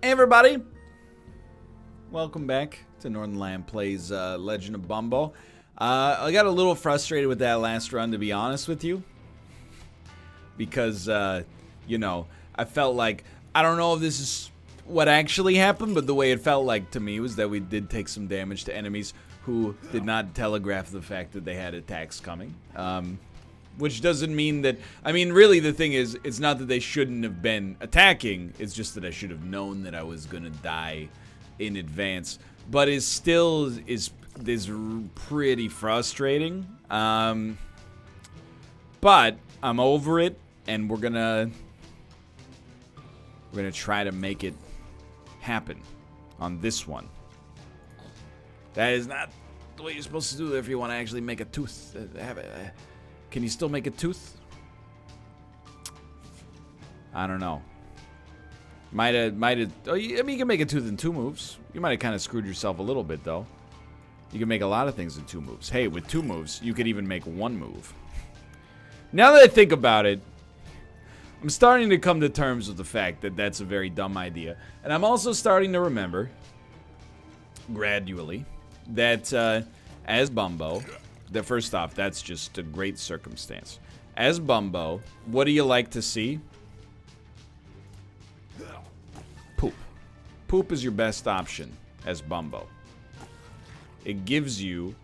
Hey everybody! Welcome back to Northernlion Plays Legend of Bumbo. I got a little frustrated with that last run, to be honest with you. Because, you know, I felt like, I don't know if this is what actually happened, but the way it felt like to me was that we did take some damage to enemies who did not telegraph the fact that they had attacks coming. Which doesn't mean that, I mean, really the thing is, it's not that they shouldn't have been attacking, it's just that I should have known that I was gonna die in advance. But it still is pretty frustrating. But I'm over it, and we're gonna try to make it happen on this one. That is not the way you're supposed to do it if you want to actually make a tooth. Can you still make a tooth? I don't know. Might have. Oh, I mean, you can make a tooth in 2 moves. You might have kind of screwed yourself a little bit, though. You can make a lot of things in 2 moves. Hey, with 2 moves, you could even make 1 move. Now that I think about it, I'm starting to come to terms with the fact that that's a very dumb idea. And I'm also starting to remember, gradually, that as Bumbo, that first off, that's just a great circumstance. As Bumbo, what do you like to see? Poop. Poop is your best option as Bumbo. It gives you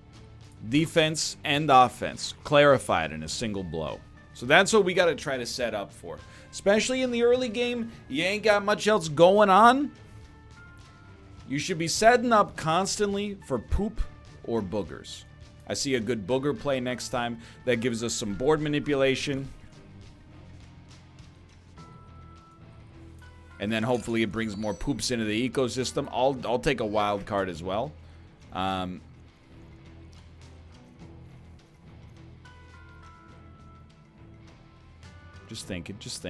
defense and offense clarified in a single blow. So that's what we got to try to set up for. Especially in the early game, you ain't got much else going on. You should be setting up constantly for poop or boogers. I see a good booger play next time. That gives us some board manipulation. And then hopefully it brings more poops into the ecosystem. I'll take a wild card as well. Just thinking. Just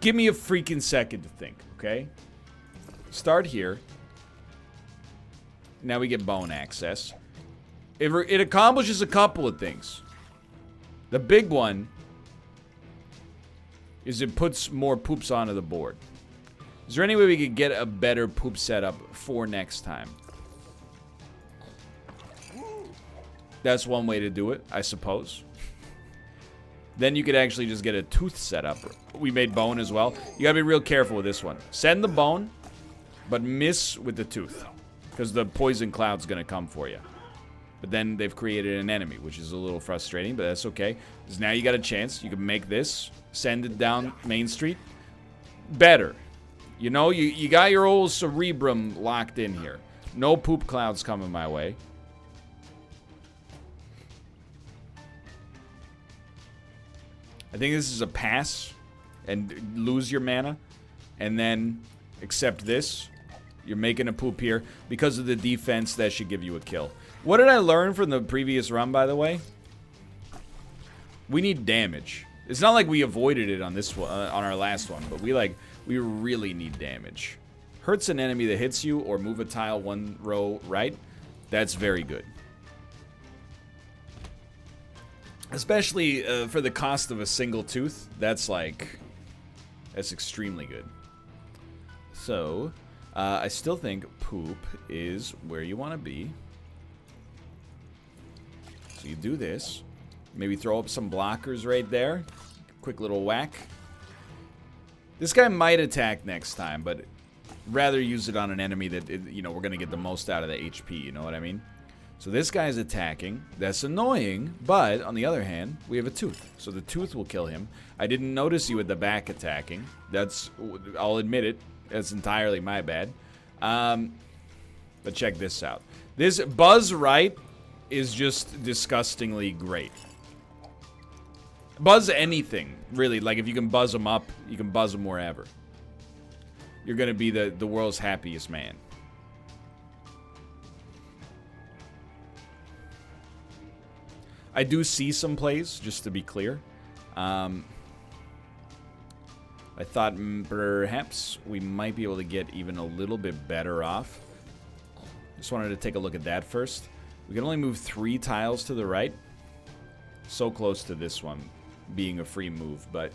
give me a freaking second to think, okay? Start here. Now we get bone access. It accomplishes a couple of things. The big one is it puts more poops onto the board. Is there any way we could get a better poop setup for next time? That's one way to do it, I suppose. Then you could actually just get a tooth setup. We made bone as well. You gotta be real careful with this one. Send the bone, but miss with the tooth, because the poison cloud's gonna come for you. But then they've created an enemy, which is a little frustrating, but that's okay. Because now you got a chance. You can make this, send it down Main Street. Better. You know, you got your old cerebrum locked in here. No poop clouds coming my way. I think this is a pass and lose your mana. And then accept this. You're making a poop here. Because of the defense, that should give you a kill. What did I learn from the previous run, by the way? We need damage. It's not like we avoided it on this one, on our last one, but we really need damage. Hurts an enemy that hits you or move a tile 1 row right. That's very good. Especially for the cost of a single tooth. That's extremely good. So, I still think poop is where you want to be. So you do this. Maybe throw up some blockers right there. Quick little whack. This guy might attack next time, but rather use it on an enemy that, you know, we're going to get the most out of the HP, you know what I mean? So this guy's attacking. That's annoying, but on the other hand, we have a tooth. So the tooth will kill him. I didn't notice you at the back attacking. I'll admit it. That's entirely my bad. But check this out. This buzz right is just disgustingly great. Buzz anything, really. Like, if you can buzz them up, you can buzz them wherever. You're going to be the world's happiest man. I do see some plays, just to be clear. I thought perhaps we might be able to get even a little bit better off. Just wanted to take a look at that first. We can only move 3 tiles to the right. So close to this one. being a free move, but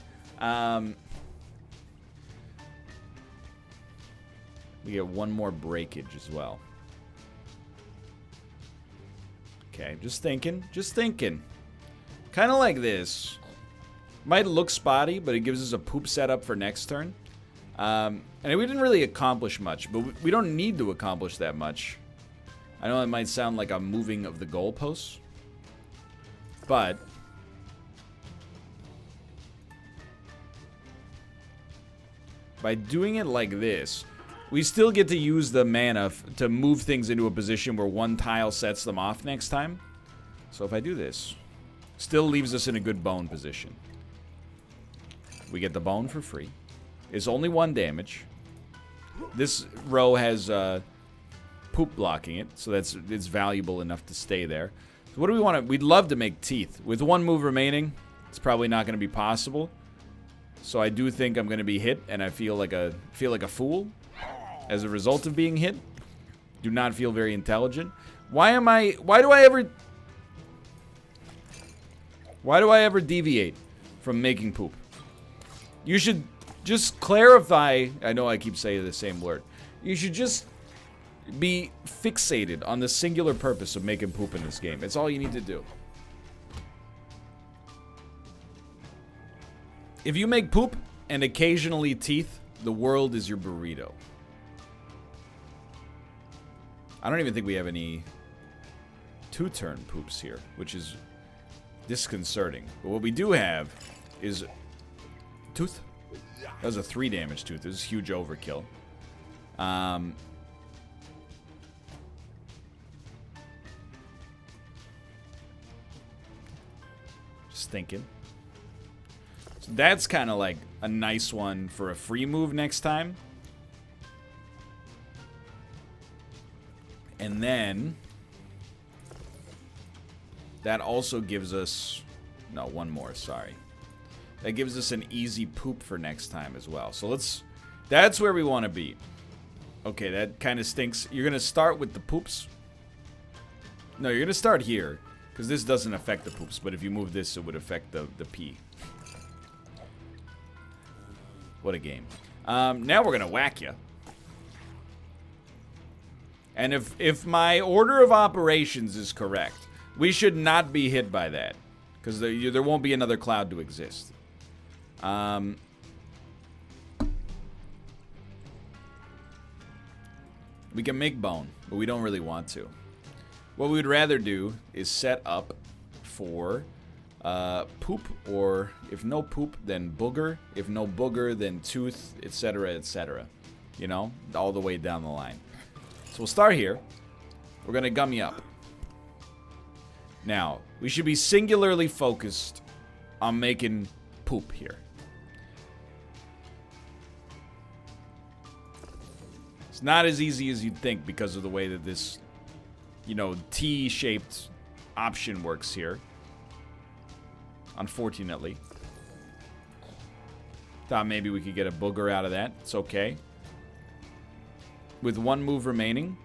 we get one more breakage as well. Okay, just thinking. Kind of like this. Might look spotty, but it gives us a poop setup for next turn. And we didn't really accomplish much, but we don't need to accomplish that much. I know it might sound like a moving of the goalposts, but by doing it like this, we still get to use the mana to move things into a position where one tile sets them off next time. So if I do this, still leaves us in a good bone position. We get the bone for free. It's only 1 damage. This row has poop blocking it, so it's valuable enough to stay there. So what do we want to... We'd love to make teeth. With 1 move remaining, it's probably not going to be possible. So I do think I'm going to be hit, and I feel like a fool as a result of being hit. Do not feel very intelligent. Why do I ever deviate from making poop? You should just clarify. I know I keep saying the same word. You should just be fixated on the singular purpose of making poop in this game. It's all you need to do. If you make poop and occasionally teeth, the world is your burrito. I don't even think we have any 2-turn poops here, which is disconcerting. But what we do have is tooth. That was a 3 damage tooth. This is huge overkill. Just thinking. So that's kind of like a nice one for a free move next time. And then that also gives us... No, one more, sorry. That gives us an easy poop for next time as well. So let's... That's where we want to be. Okay, that kind of stinks. You're going to start with the poops. No, you're going to start here. Because this doesn't affect the poops. But if you move this, it would affect the pee. What a game. Now we're going to whack you. And if my order of operations is correct, we should not be hit by that. Because there won't be another cloud to exist. We can make bone, but we don't really want to. What we'd rather do is set up for poop, or if no poop, then booger. If no booger, then tooth, etc., etc. You know, all the way down the line. So we'll start here. We're going to gum you up. Now, we should be singularly focused on making poop here. It's not as easy as you'd think because of the way that this, you know, T-shaped option works here. Unfortunately. Thought maybe we could get a booger out of that. It's okay. With 1 move remaining,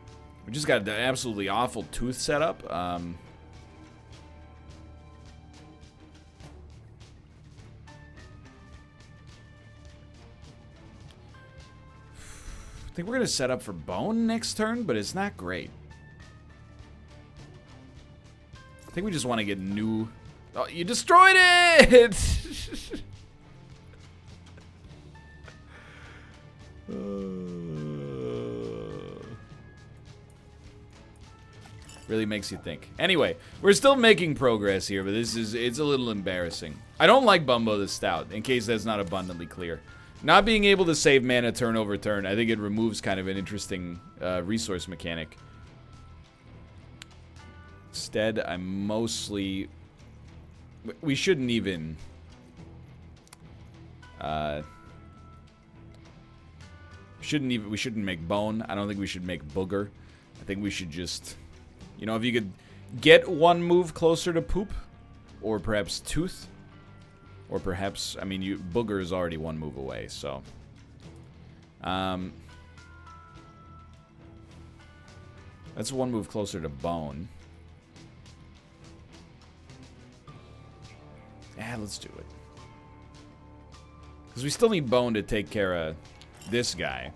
we just got an absolutely awful tooth setup. I think we're going to set up for bone next turn, but it's not great. I think we just want to get new... Oh, you destroyed it! Really makes you think. Anyway, we're still making progress here, but it's a little embarrassing. I don't like Bumbo the Stout, in case that's not abundantly clear. Not being able to save mana turn over turn, I think it removes kind of an interesting resource mechanic. Instead, I'm mostly... We shouldn't even... We shouldn't make bone. I don't think we should make booger. I think we should just... You know, if you could get 1 move closer to poop, or perhaps tooth, or perhaps, I mean, booger is already 1 move away, so. That's 1 move closer to bone. Yeah, let's do it. Because we still need bone to take care of this guy.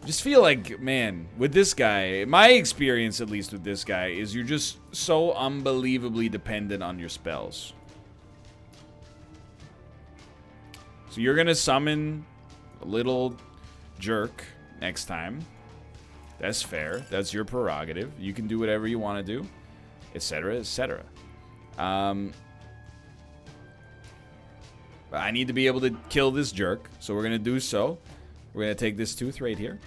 Just feel like, man, with this guy, my experience at least with this guy is you're just so unbelievably dependent on your spells. So you're going to summon a little jerk next time. That's fair. That's your prerogative. You can do whatever you want to do, etc., etc. I need to be able to kill this jerk, so we're going to do so. We're going to take this tooth right here.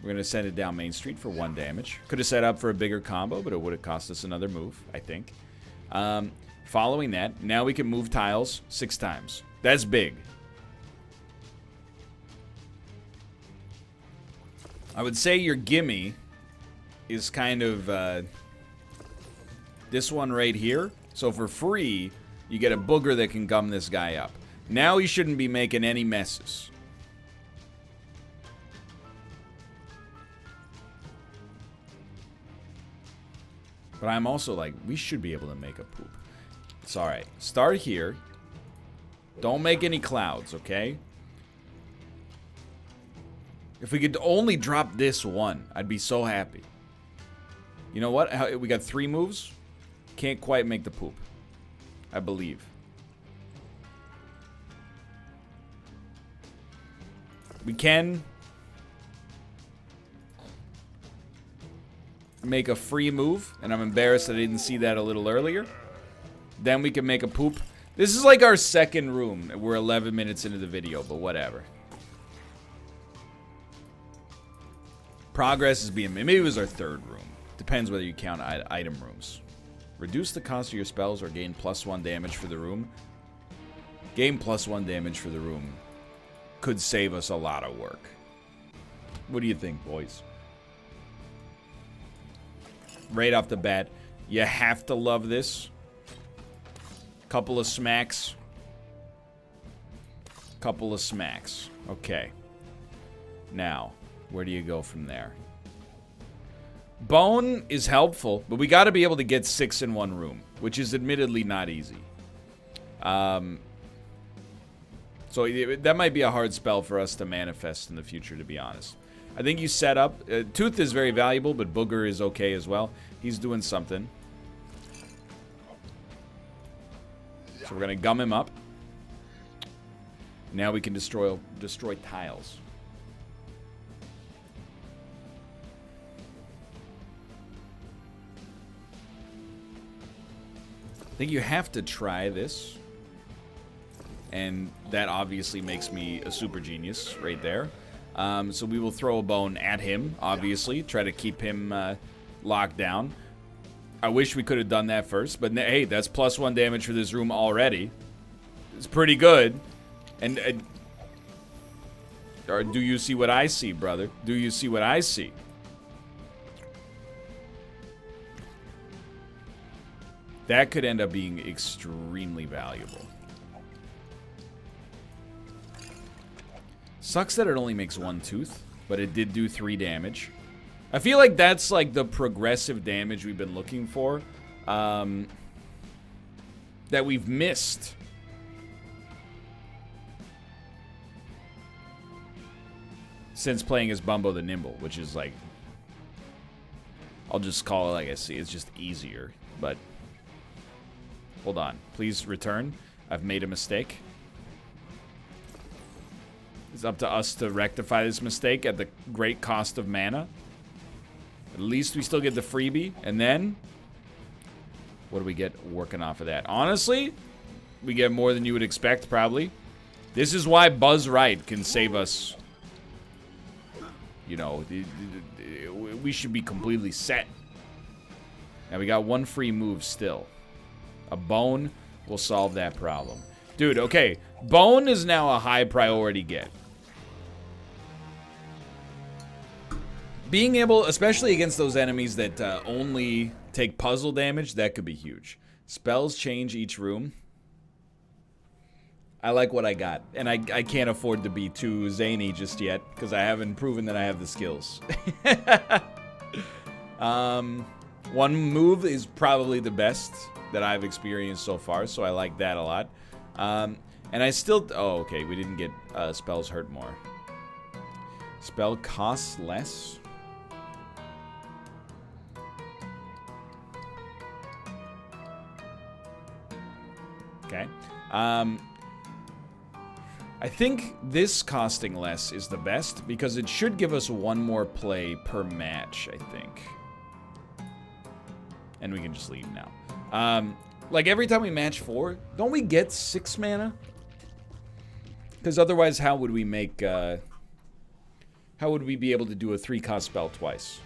We're going to send it down Main Street for 1 damage. Could have set up for a bigger combo, but it would have cost us another move, I think. Following that, now we can move tiles 6 times. That's big. I would say your gimme is kind of this one right here. So for free, you get a booger that can gum this guy up. Now he shouldn't be making any messes. But I'm also like, we should be able to make a poop. It's alright. Start here. Don't make any clouds, okay? If we could only drop this one, I'd be so happy. You know what? We got 3 moves. Can't quite make the poop. I believe. We can make a free move, and I'm embarrassed that I didn't see that a little earlier. Then we can make a poop. This is like our second room. We're 11 minutes into the video, but whatever. Progress is being made. Maybe it was our 3rd room. Depends whether you count item rooms. Reduce the cost of your spells or gain +1 damage for the room. Gain +1 damage for the room could save us a lot of work. What do you think, boys? Right off the bat, you have to love this. Couple of smacks. Couple of smacks. Okay. Now, where do you go from there? Bone is helpful, but we got to be able to get 6 in 1 room, which is admittedly not easy. So that might be a hard spell for us to manifest in the future, to be honest. I think you set up... Tooth is very valuable, but Booger is okay as well. He's doing something. So we're going to gum him up. Now we can destroy tiles. I think you have to try this. And that obviously makes me a super genius right there. So we will throw a bone at him, obviously. Try to keep him locked down. I wish we could have done that first. But hey, that's +1 damage for this room already. It's pretty good. And or do you see what I see, brother? Do you see what I see? That could end up being extremely valuable. Sucks that it only makes 1 tooth, but it did do 3 damage. I feel like that's like the progressive damage we've been looking for. That we've missed. Since playing as Bumbo the Nimble, which is like... I'll just call it like I see. It's just easier, but... Hold on. Please return. I've made a mistake. It's up to us to rectify this mistake at the great cost of mana. At least we still get the freebie. And then... What do we get working off of that? Honestly, we get more than you would expect, probably. This is why Buzz Right can save us. You know, we should be completely set. Now we got 1 free move still. A bone will solve that problem. Dude, okay. Bone is now a high priority get. Being able, especially against those enemies that only take puzzle damage, that could be huge. Spells change each room. I like what I got. And I can't afford to be too zany just yet, because I haven't proven that I have the skills. 1 move is probably the best that I've experienced so far, so I like that a lot. And I still... Oh, okay. We didn't get spells hurt more. Spell costs less? Okay. I think this costing less is the best because it should give us one more play per match, I think. And we can just leave now. Like every time we match 4, don't we get 6 mana? Because otherwise, how would we make... how would we be able to do a 3-cost spell twice?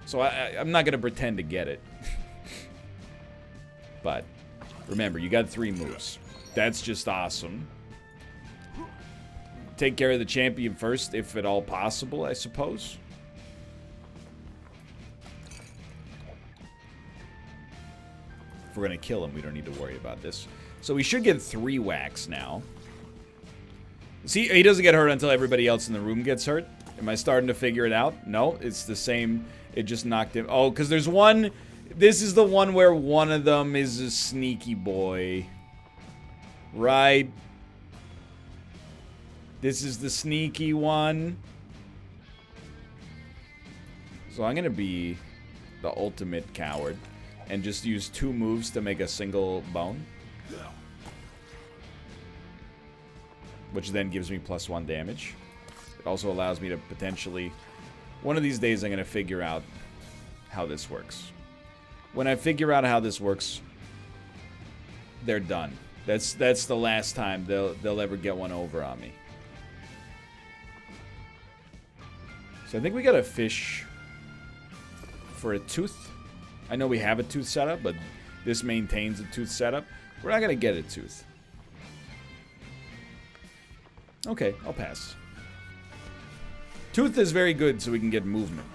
So I'm not going to pretend to get it. But remember, you got 3 moves. That's just awesome. Take care of the champion first, if at all possible, I suppose. If we're going to kill him, we don't need to worry about this. So we should get 3 whacks now. See, he doesn't get hurt until everybody else in the room gets hurt. Am I starting to figure it out? No, it's the same. It just knocked him. Oh, because there's one... This is the one where one of them is a sneaky boy. Right? This is the sneaky one. So I'm going to be the ultimate coward and just use 2 moves to make a single bone. Which then gives me +1 damage. It also allows me to potentially... One of these days I'm going to figure out how this works. When I figure out how this works, they're done. That's the last time they'll ever get one over on me. So I think we got a fish for a tooth. I know we have a tooth setup, but this maintains a tooth setup. We're not going to get a tooth. Okay, I'll pass. Tooth is very good so we can get movement.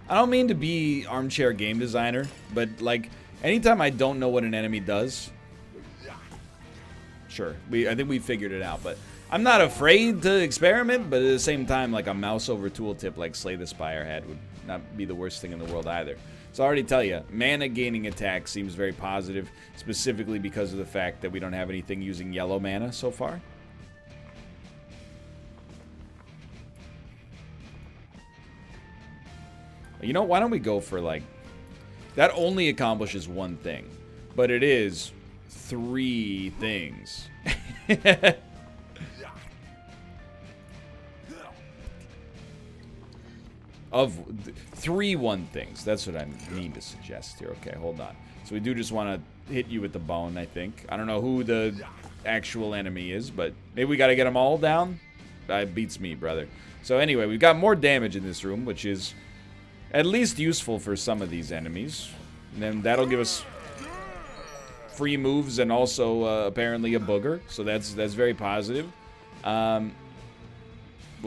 I don't mean to be armchair game designer, but like anytime I don't know what an enemy does, sure, I think we figured it out, but I'm not afraid to experiment, but at the same time, like a mouse over tooltip like Slay the Spire had would not be the worst thing in the world either. So I already tell you, mana gaining attack seems very positive, specifically because of the fact that we don't have anything using yellow mana so far. You know, why don't we go for, like... That only accomplishes 1 thing. But it is 3 things. Of 3 1 things. That's what I mean to suggest here. Okay, hold on. So we do just want to hit you with the bone, I think. I don't know who the actual enemy is, but maybe we got to get them all down? That beats me, brother. So anyway, we've got more damage in this room, which is... at least useful for some of these enemies. And then that'll give us free moves and also apparently a booger. So that's very positive. We'll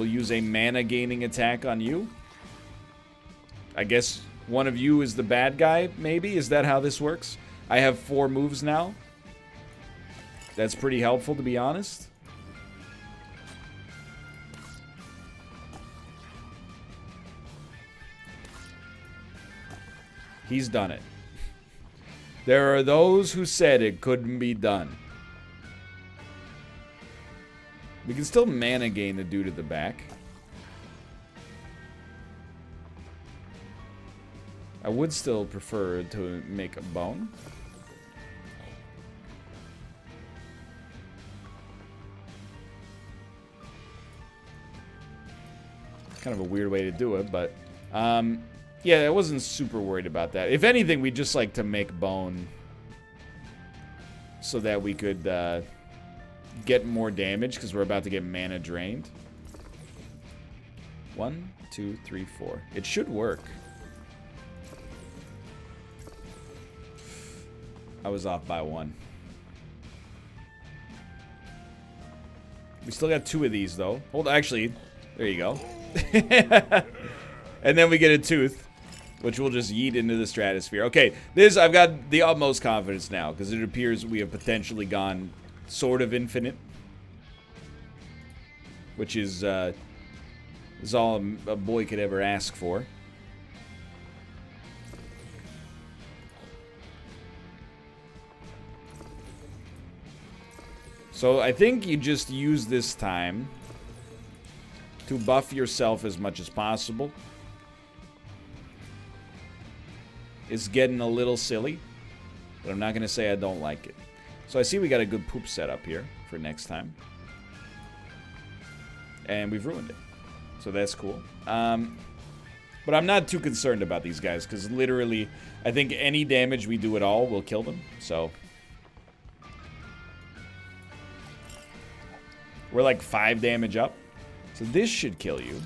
use a mana gaining attack on you. I guess one of you is the bad guy, maybe? Is that how this works? I have 4 moves now. That's pretty helpful, to be honest. He's done it. There are those who said it couldn't be done. We can still mana gain the dude at the back. I would still prefer to make a bone. Kind of a weird way to do it, but... yeah, I wasn't super worried about that. If anything, we'd just like to make bone so that we could get more damage because we're about to get mana drained. 1, 2, 3, 4. It should work. I was off by 1. We still got 2 of these, though. Hold on, actually, there you go. And then we get a tooth, which we'll just yeet into the stratosphere. Okay, this, I've got the utmost confidence now, because it appears we have potentially gone sort of infinite. Which is all a boy could ever ask for. So I think you just use this time to buff yourself as much as possible. It's getting a little silly, but I'm not going to say I don't like it. So I see we got a good poop setup here for next time. And we've ruined it. So that's cool. But I'm not too concerned about these guys, because literally, I think any damage we do at all will kill them. So we're like 5 damage up. So this should kill you.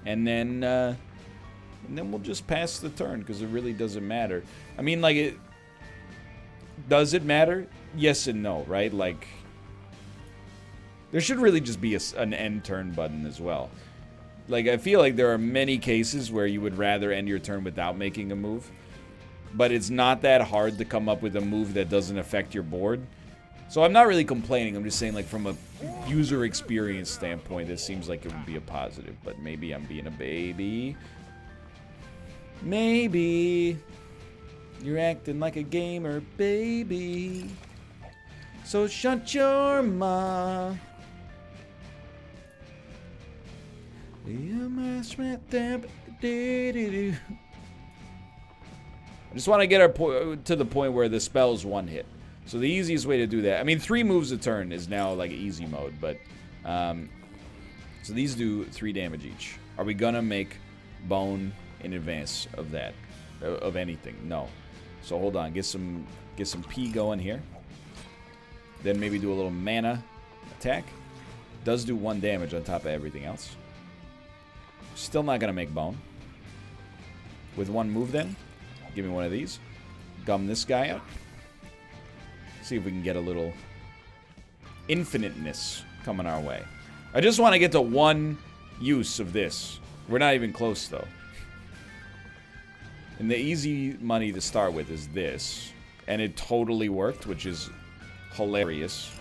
And then we'll just pass the turn, because it really doesn't matter. I mean, like, does it matter? Yes and no, right? Like, there should really just be an end turn button as well. Like, I feel like there are many cases where you would rather end your turn without making a move. But it's not that hard to come up with a move that doesn't affect your board. So I'm not really complaining. I'm just saying, like, from a user experience standpoint, this seems like it would be a positive. But maybe I'm being a baby. Maybe you're acting like a gamer, baby. So shut your mouth. I just want to get to the point where the spell's one hit. So the easiest way to do that, I mean, 3 moves a turn is now like easy mode, but so these do 3 damage each. Are we gonna make bone in advance of that, of anything? No. So hold on, get some P going here. Then maybe do a little mana attack. Does do 1 damage on top of everything else. Still not gonna make bone. With 1 move then, give me one of these. Gum this guy up. See if we can get a little infiniteness coming our way. I just want to get to 1 use of this. We're not even close though. And the easy money to start with is this. And it totally worked, which is hilarious.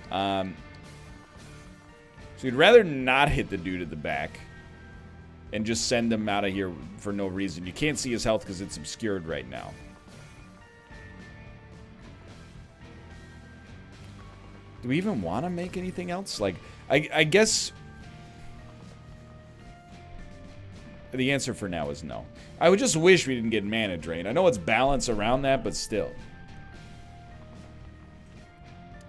So you'd rather not hit the dude at the back and just send him out of here for no reason. You can't see his health because it's obscured right now. Do we even want to make anything else? Like, I guess the answer for now is no. I would just wish we didn't get mana drain. I know it's balance around that, but still.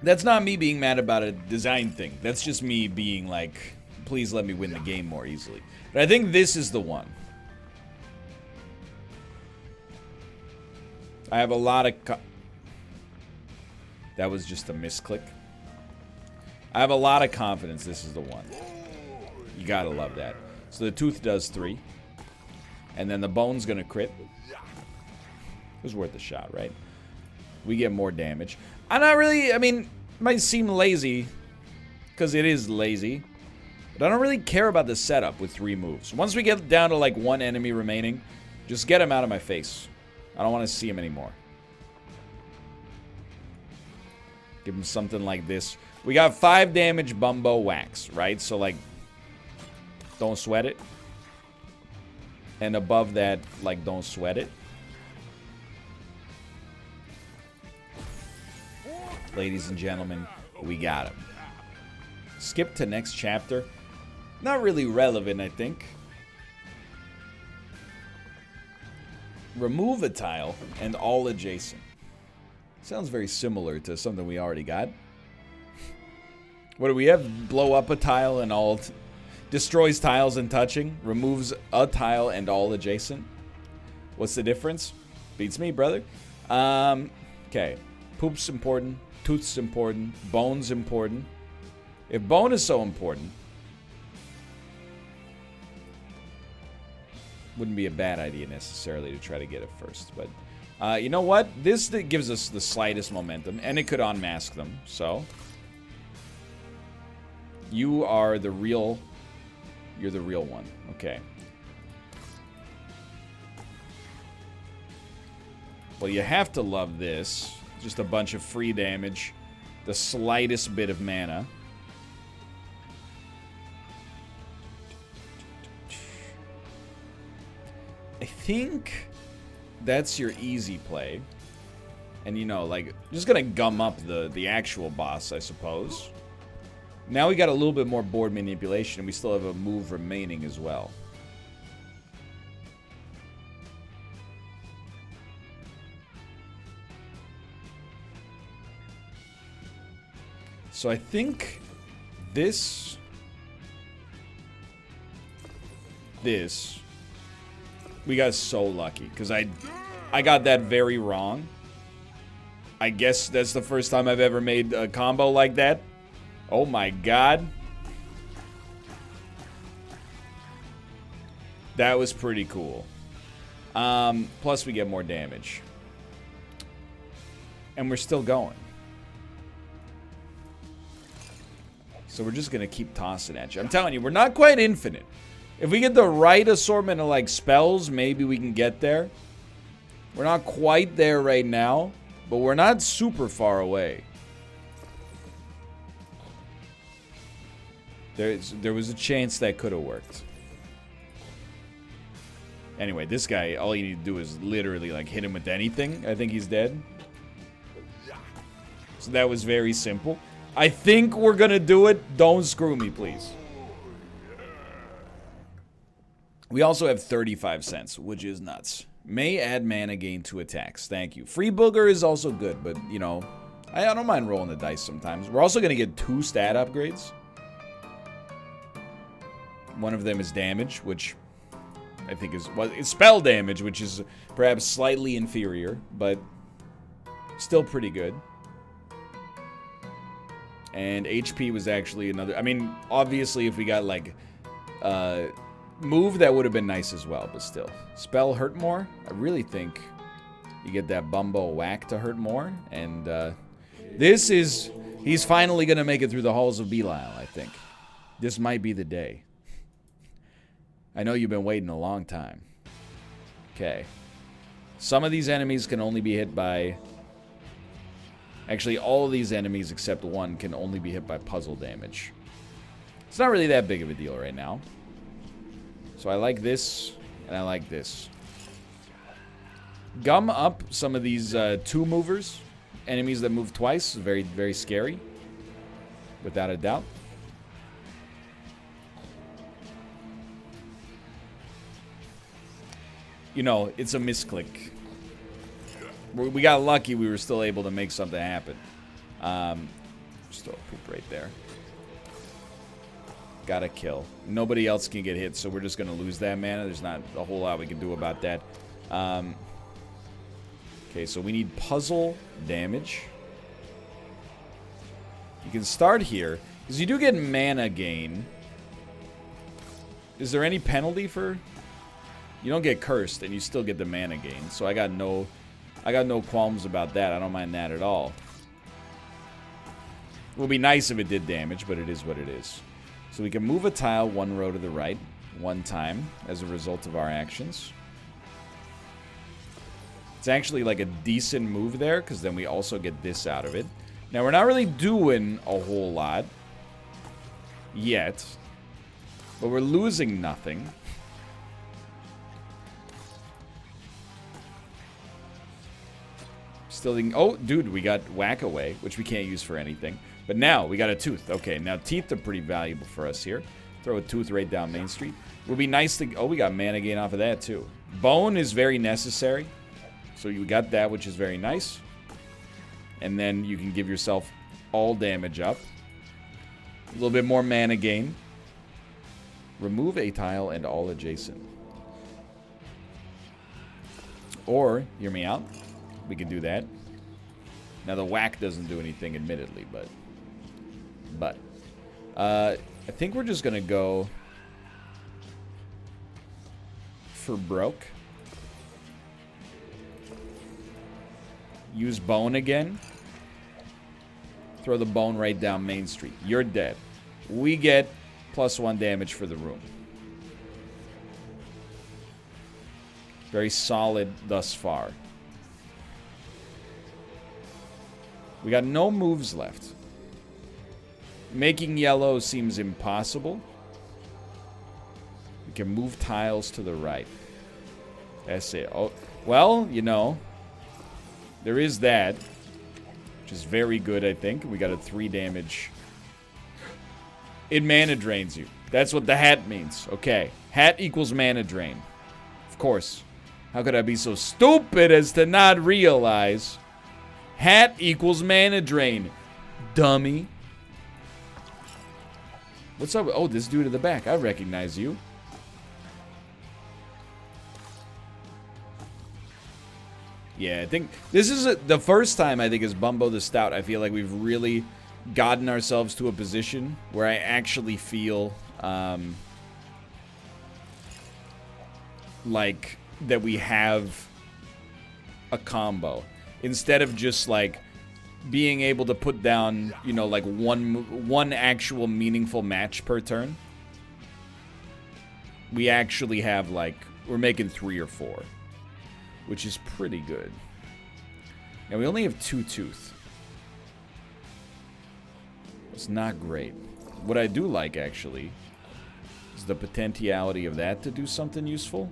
That's not me being mad about a design thing. That's just me being like, please let me win the game more easily. But I think this is the one. I have a lot of... That was just a misclick. I have a lot of confidence this is the one. You gotta love that. So the tooth does 3. And then the bone's gonna crit. It was worth a shot, right? We get more damage. I'm not really... I mean, it might seem lazy. Because it is lazy. But I don't really care about the setup with 3 moves. Once we get down to like 1 enemy remaining, just get him out of my face. I don't want to see him anymore. Give him something like this. We got 5 damage Bumbo wax, right? So like, don't sweat it. And above that, like, don't sweat it. Ladies and gentlemen, we got him. Skip to next chapter. Not really relevant, I think. Remove a tile and all adjacent. Sounds very similar to something we already got. What do we have? Blow up a tile and all... Destroys tiles and touching. Removes a tile and all adjacent. What's the difference? Beats me, brother. Okay. Poop's important. Tooth's important. Bone's important. If bone is so important... Wouldn't be a bad idea necessarily to try to get it first. But you know what? This gives us the slightest momentum. And it could unmask them. So... You are the real... You're the real one. Okay. Well, you have to love this. Just a bunch of free damage. The slightest bit of mana. I think that's your easy play. And, you know, like, just gonna gum up the actual boss, I suppose. Now we got a little bit more board manipulation, and we still have a move remaining as well. So I think this... We got so lucky, because I got that very wrong. I guess that's the first time I've ever made a combo like that. Oh my god. That was pretty cool. Plus we get more damage. And we're still going. So we're just gonna keep tossing at you. I'm telling you, we're not quite infinite. If we get the right assortment of, like, spells, maybe we can get there. We're not quite there right now, but we're not super far away. There was a chance that could have worked. Anyway, this guy, all you need to do is literally, like, hit him with anything. I think he's dead. So that was very simple. I think we're gonna do it. Don't screw me, please. We also have 35 cents, which is nuts. May add mana gain to attacks. Thank you. Free Booger is also good, but, you know, I don't mind rolling the dice sometimes. We're also going to get 2 stat upgrades. One of them is damage, which I think is... Well, it's spell damage, which is perhaps slightly inferior, but still pretty good. And HP was actually another... I mean, obviously, if we got, like... move, that would have been nice as well, but still. Spell hurt more. I really think you get that Bumbo whack to hurt more. And this is... He's finally going to make it through the halls of Belial, I think. This might be the day. I know you've been waiting a long time. Okay. Some of these enemies can only be hit by... Actually, all of these enemies except one can only be hit by puzzle damage. It's not really that big of a deal right now. So I like this, and I like this. Gum up some of these 2-movers. Enemies that move twice. Very, very scary. Without a doubt. You know, it's a misclick. We got lucky we were still able to make something happen. Just a poop right there. Gotta kill. Nobody else can get hit, so we're just gonna lose that mana. There's not a whole lot we can do about that. Okay, so we need puzzle damage. You can start here, because you do get mana gain. Is there any penalty for... You don't get cursed, and you still get the mana gain. So I got no qualms about that. I don't mind that at all. It would be nice if it did damage, but it is what it is. So we can move a tile 1 row to the right 1 time as a result of our actions. It's actually like a decent move there, because then we also get this out of it. Now, we're not really doing a whole lot yet, but we're losing nothing. Still, oh, dude, we got Whack Away, which we can't use for anything. But now, we got a Tooth. Okay, now Teeth are pretty valuable for us here. Throw a Tooth right down Main Street. Would be nice to... Oh, we got mana gain off of that, too. Bone is very necessary. So you got that, which is very nice. And then you can give yourself all damage up. A little bit more mana gain. Remove a tile and all adjacent. Or, hear me out, we could do that. Now, the whack doesn't do anything, admittedly, but I think we're just going to go for broke. Use bone again. Throw the bone right down Main Street. You're dead. We get +1 damage for the room. Very solid thus far. We got no moves left. Making yellow seems impossible. We can move tiles to the right. That's it. Oh, well, you know. There is that, which is very good, I think. We got a 3 damage. It mana drains you. That's what the hat means. Okay. Hat equals mana drain. Of course. How could I be so stupid as to not realize hat equals mana drain? Dummy. What's up? Oh, this dude at the back. I recognize you. Yeah, I think this is the first time, I think, as Bumbo the Stout, I feel like we've really gotten ourselves to a position where I actually feel like that we have a combo. Instead of just, like, being able to put down, you know, like one actual meaningful match per turn. We actually have, like, we're making 3 or 4. Which is pretty good. And we only have 2 tooth. It's not great. What I do like, actually, is the potentiality of that to do something useful.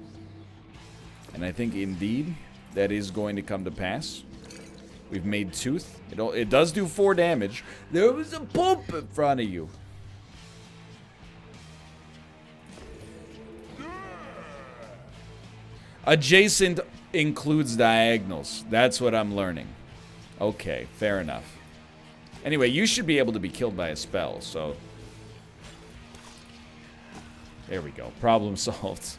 And I think, indeed, that is going to come to pass. We've made tooth. It does do 4 damage. There was a poop in front of you. Adjacent includes diagonals. That's what I'm learning. Okay, fair enough. Anyway, you should be able to be killed by a spell, so... There we go. Problem solved.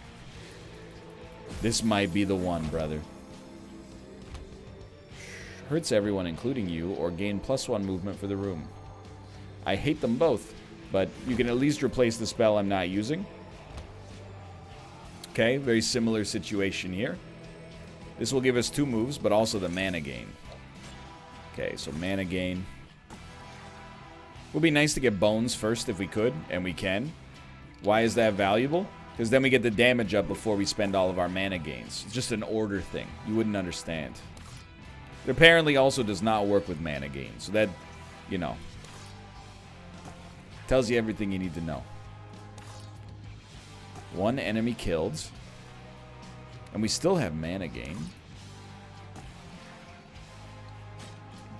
This might be the one, brother. Hurts everyone, including you, or gain +1 movement for the room. I hate them both, but you can at least replace the spell I'm not using. Okay, very similar situation here. This will give us 2 moves, but also the mana gain. Okay, so mana gain. Would be nice to get bones first if we could, and we can. Why is that valuable? Because then we get the damage up before we spend all of our mana gains. It's just an order thing. You wouldn't understand. It apparently also does not work with mana gain. So that, you know, tells you everything you need to know. 1 enemy killed. And we still have mana gain.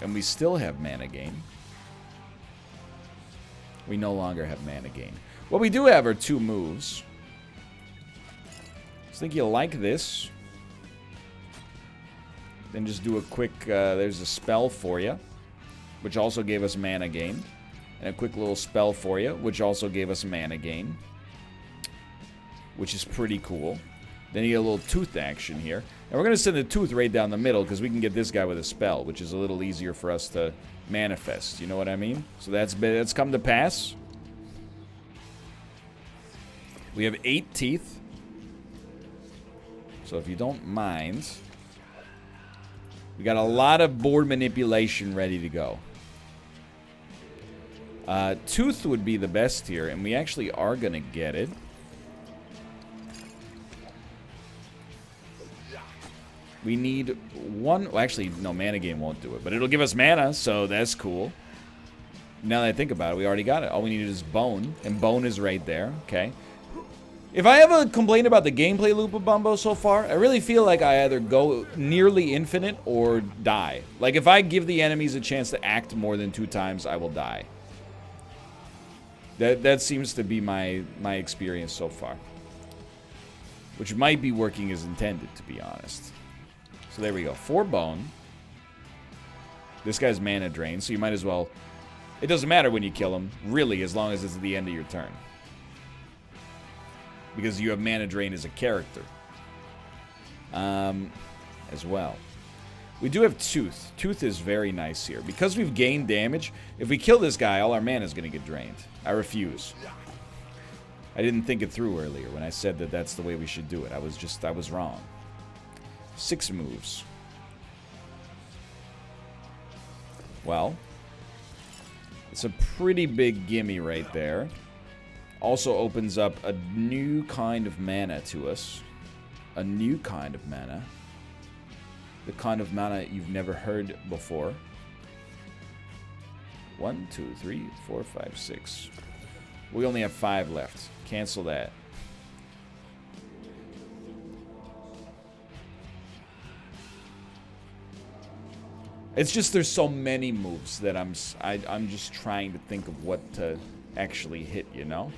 And we still have mana gain. We no longer have mana gain. What we do have are 2 moves. I think you'll like this. Then just do a quick, there's a spell for you, which also gave us mana gain. And a quick little spell for you, which also gave us mana gain. Which is pretty cool. Then you get a little tooth action here. And we're going to send the tooth right down the middle because we can get this guy with a spell, which is a little easier for us to manifest. You know what I mean? So that's come to pass. We have 8 teeth. So if you don't mind, we got a lot of board manipulation ready to go. Tooth would be the best here, and we actually are going to get it. We need 1... Well, actually, no, mana gain won't do it. But it'll give us mana, so that's cool. Now that I think about it, we already got it. All we need is bone. And bone is right there. Okay. If I have a complaint about the gameplay loop of Bumbo so far, I really feel like I either go nearly infinite or die. Like, if I give the enemies a chance to act more than 2 times, I will die. That seems to be my experience so far. Which might be working as intended, to be honest. So there we go. 4 bone. This guy's mana drained, so you might as well... It doesn't matter when you kill him, really, as long as it's at the end of your turn. Because you have mana drain as a character. As well. We do have Tooth. Tooth is very nice here. Because we've gained damage, if we kill this guy, all our mana is going to get drained. I refuse. I didn't think it through earlier when I said that that's the way we should do it. I was wrong. 6 moves. Well, it's a pretty big gimme right there. Also opens up a new kind of mana to us. A new kind of mana. The kind of mana you've never heard before. 1, 2, 3, 4, 5, 6. We only have 5 left. Cancel that. It's just there's so many moves that I'm just trying to think of what to actually hit, you know?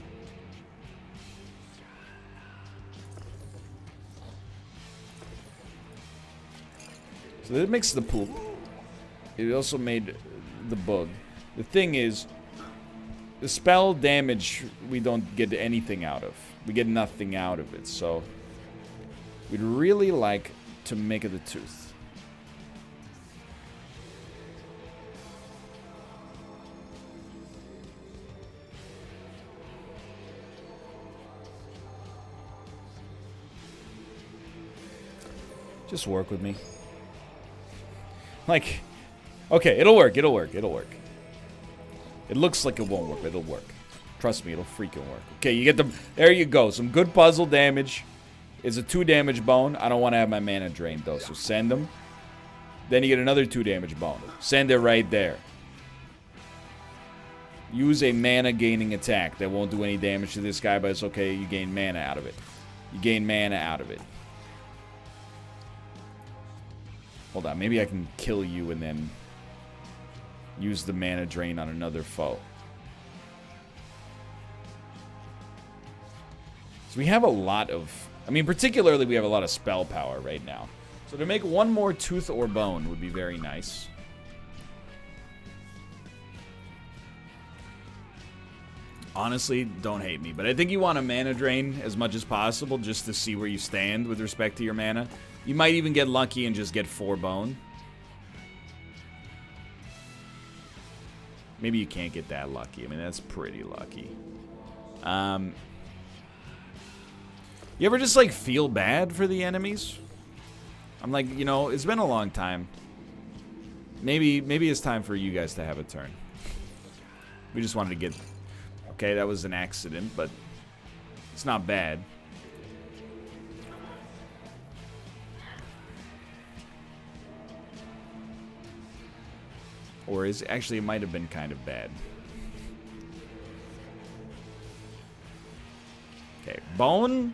So that makes the poop. It also made the bug. The thing is, the spell damage we don't get anything out of. We get nothing out of it, so we'd really like to make it the tooth. Just work with me. Like, okay, it'll work, it'll work, it'll work. It looks like it won't work, but it'll work. Trust me, it'll freaking work. Okay, you get the... There you go, some good puzzle damage. It's a 2 damage bone. I don't want to have my mana drained, though, so send them. Then you get another 2 damage bone. Send it right there. Use a mana gaining attack. That won't do any damage to this guy, but it's okay. You gain mana out of it. You gain mana out of it. Hold on, maybe I can kill you and then use the mana drain on another foe. So we have a lot of... I mean, particularly we have a lot of spell power right now. So to make one more tooth or bone would be very nice. Honestly, don't hate me, but I think you want a mana drain as much as possible just to see where you stand with respect to your mana. You might even get lucky and just get 4 bone. Maybe you can't get that lucky. I mean, that's pretty lucky. You ever just, like, feel bad for the enemies? I'm like, you know, it's been a long time. Maybe it's time for you guys to have a turn. We just wanted to get... Okay, that was an accident, but it's not bad. Or is actually, it might have been kind of bad. Okay, bone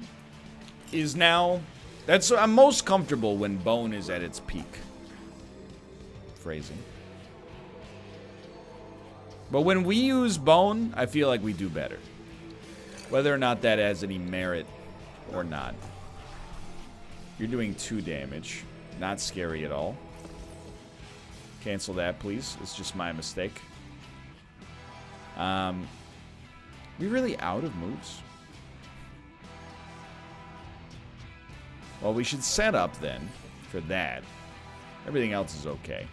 is now... That's... I'm most comfortable when bone is at its peak. Phrasing. But when we use bone, I feel like we do better. Whether or not that has any merit or not. You're doing 2 damage. Not scary at all. Cancel that, please. It's just my mistake. We really out of moves? Well, we should set up then for that. Everything else is okay.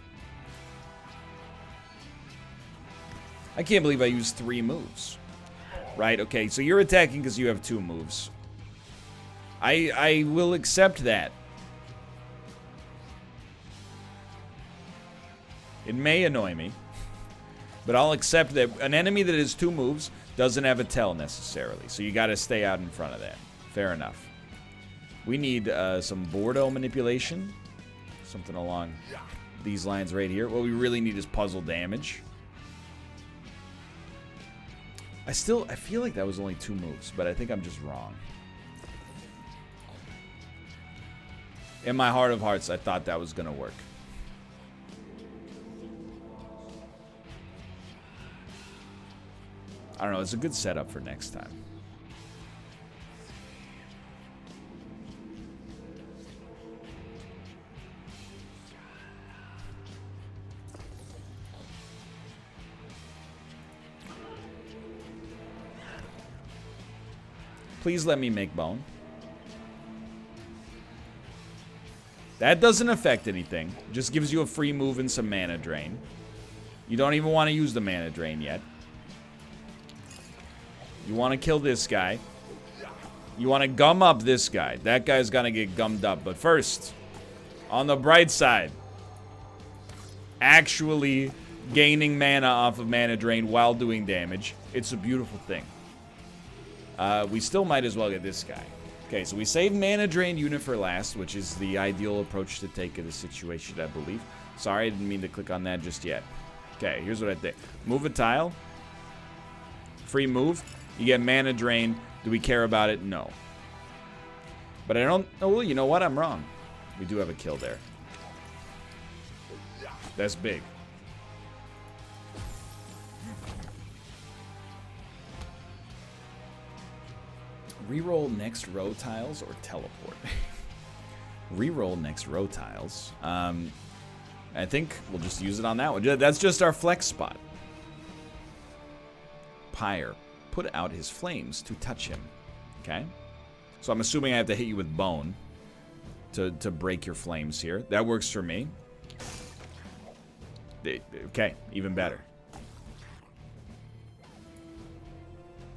I can't believe I used 3 moves. Right, okay, so you're attacking because you have 2 moves. I will accept that. It may annoy me, but I'll accept that an enemy that has 2 moves doesn't have a tell necessarily, so you gotta stay out in front of that. Fair enough. We need some Bordeaux manipulation. Something along these lines right here. What we really need is puzzle damage. I feel like that was only 2 moves, but I think I'm just wrong. In my heart of hearts, I thought that was gonna work. I don't know, it's a good setup for next time. Please let me make bone. That doesn't affect anything. It just gives you a free move and some mana drain. You don't even want to use the mana drain yet. You want to kill this guy. You want to gum up this guy. That guy's gonna get gummed up. But first, on the bright side, actually gaining mana off of mana drain while doing damage. It's a beautiful thing. We still might as well get this guy. Okay, so we saved mana drain unit for last, which is the ideal approach to take in this situation, I believe. Sorry, I didn't mean to click on that just yet. Okay, here's what I think. Move a tile. Free move. You get mana drain. Do we care about it? No. But I don't... Oh, you know what? I'm wrong. We do have a kill there. That's big. Reroll next row tiles or teleport? Reroll next row tiles. I think we'll just use it on that one. That's just our flex spot. Pyre. Put out his flames to touch him. Okay? So I'm assuming I have to hit you with bone to break your flames here. That works for me. Okay, even better.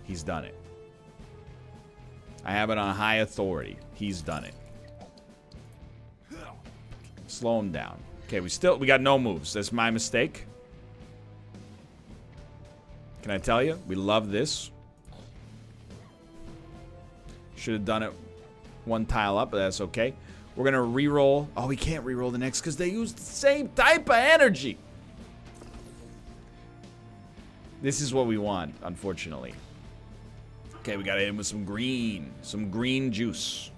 He's done it. I have it on high authority. He's done it. Slow him down. Okay, we got no moves. That's my mistake. Can I tell you? We love this. Should have done it one tile up, but that's okay. We're gonna re-roll. Oh, we can't re-roll the next because they use the same type of energy. This is what we want, unfortunately. Okay, we gotta hit him with some green juice.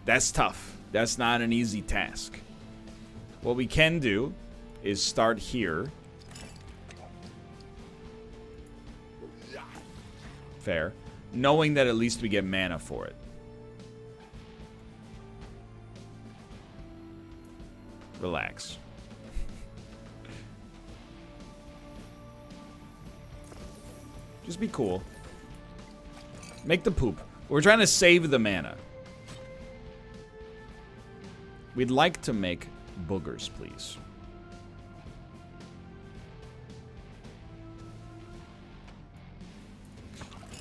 That's tough. That's not an easy task. What we can do is start here. Fair. Knowing that at least we get mana for it. Relax. Just be cool. Make the poop. We're trying to save the mana. We'd like to make boogers, please.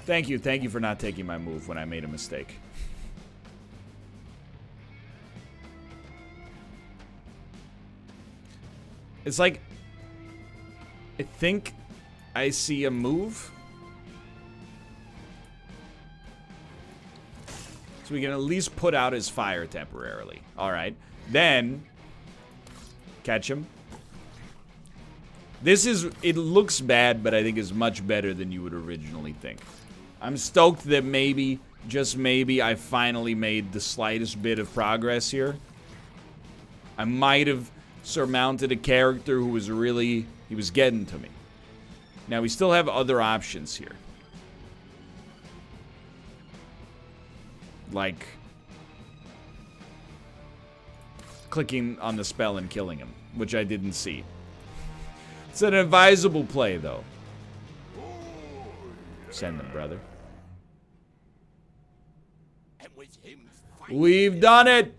Thank you. Thank you for not taking my move when I made a mistake. It's like, I think I see a move. So we can at least put out his fire temporarily. All right. Then, catch him. It looks bad, but I think is much better than you would originally think. I'm stoked that maybe, just maybe, I finally made the slightest bit of progress here. I might have surmounted a character who was really, he was getting to me. Now, we still have other options here. Like clicking on the spell and killing him, which I didn't see. It's an advisable play, though. Send them, brother. And with him We've done it!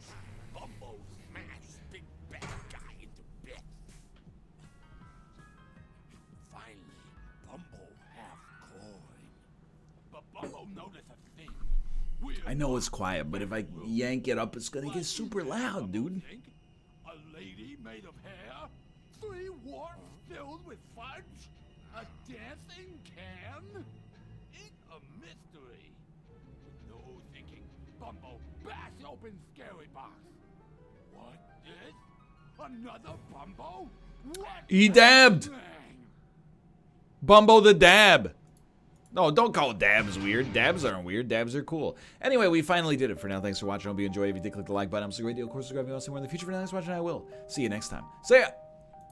Bumbo smashed big bad guy into bits. Finally, Bumbo half coin. But Bumbo noticed a thing. I know it's quiet, but if I yank it up, it's gonna get super loud, dude. A lady made of hair, 3 warts filled with fudge, a dancing can. It's a mystery. With no thinking, Bumbo bashed open Scary Box. What this? Another Bumbo? What? He dabbed! Thing? Bumbo the dab. No, don't call dabs weird. Dabs aren't weird. Dabs are cool. Anyway, we finally did it for now. Thanks for watching. I hope you enjoyed. If you did, click the like button. It's a great deal. Of course, subscribe if you want to see more in the future. For now, thanks for watching. I will see you next time. See ya!